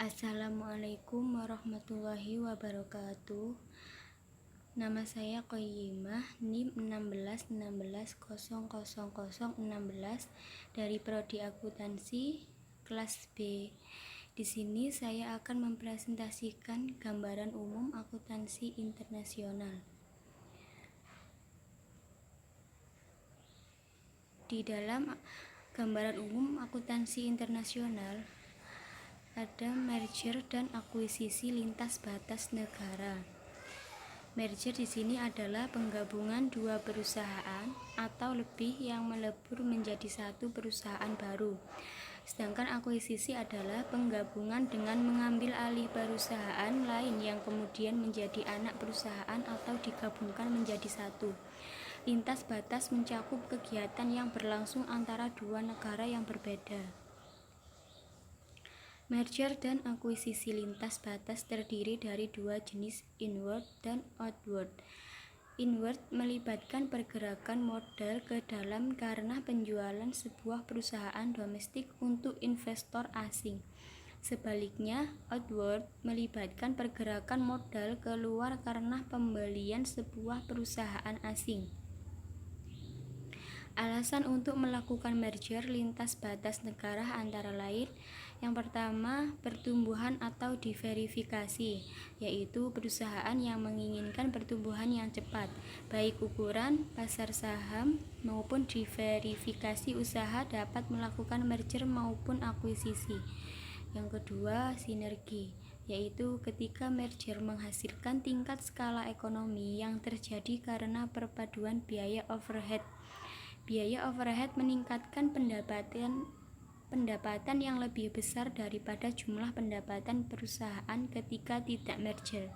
Assalamualaikum warahmatullahi wabarakatuh. Nama saya Qoyimah, NIM 1616000016 dari Prodi Akuntansi kelas B. Di sini saya akan mempresentasikan gambaran umum akuntansi internasional. Di dalam gambaran umum akuntansi internasional ada merger dan akuisisi lintas batas negara. Merger di sini adalah penggabungan dua perusahaan atau lebih yang melebur menjadi satu perusahaan baru. Sedangkan akuisisi adalah penggabungan dengan mengambil alih perusahaan lain yang kemudian menjadi anak perusahaan atau digabungkan menjadi satu. Lintas batas mencakup kegiatan yang berlangsung antara dua negara yang berbeda. Merger dan akuisisi lintas batas terdiri dari dua jenis, inward dan outward. Inward melibatkan pergerakan modal ke dalam karena penjualan sebuah perusahaan domestik untuk investor asing. Sebaliknya, outward melibatkan pergerakan modal keluar karena pembelian sebuah perusahaan asing. Alasan untuk melakukan merger lintas batas negara antara lain: yang pertama, pertumbuhan atau diverifikasi, yaitu perusahaan yang menginginkan pertumbuhan yang cepat, baik ukuran, pasar saham, maupun diverifikasi usaha dapat melakukan merger maupun akuisisi. Yang kedua, sinergi, yaitu ketika merger menghasilkan tingkat skala ekonomi yang terjadi karena perpaduan biaya overhead. Biaya overhead meningkatkan pendapatan yang lebih besar daripada jumlah pendapatan perusahaan ketika tidak merger.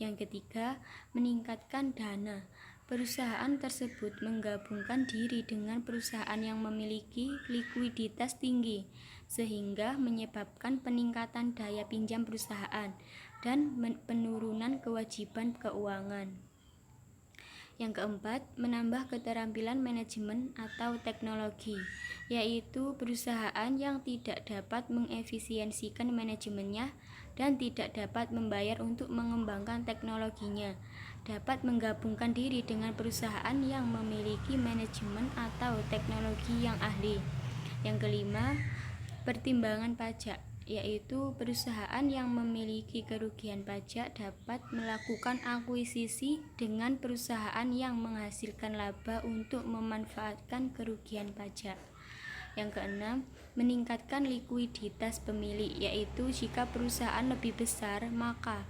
Yang ketiga, meningkatkan dana. Perusahaan tersebut menggabungkan diri dengan perusahaan yang memiliki likuiditas tinggi, sehingga menyebabkan peningkatan daya pinjam perusahaan dan penurunan kewajiban keuangan. Yang keempat, menambah keterampilan manajemen atau teknologi, yaitu perusahaan yang tidak dapat mengefisiensikan manajemennya dan tidak dapat membayar untuk mengembangkan teknologinya, dapat menggabungkan diri dengan perusahaan yang memiliki manajemen atau teknologi yang ahli. Yang kelima, pertimbangan pajak, yaitu perusahaan yang memiliki kerugian pajak dapat melakukan akuisisi dengan perusahaan yang menghasilkan laba untuk memanfaatkan kerugian pajak. Yang keenam, meningkatkan likuiditas pemilik, yaitu jika perusahaan lebih besar, maka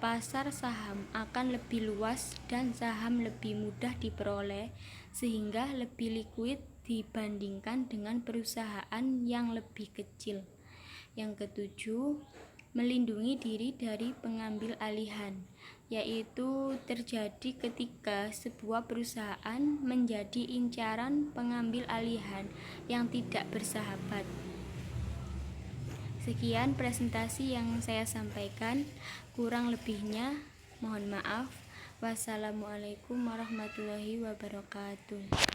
pasar saham akan lebih luas dan saham lebih mudah diperoleh, sehingga lebih likuid dibandingkan dengan perusahaan yang lebih kecil. Yang ketujuh, melindungi diri dari pengambil alihan, yaitu terjadi ketika sebuah perusahaan menjadi incaran pengambil alihan yang tidak bersahabat. Sekian presentasi yang saya sampaikan, kurang lebihnya mohon maaf. Wassalamualaikum warahmatullahi wabarakatuh.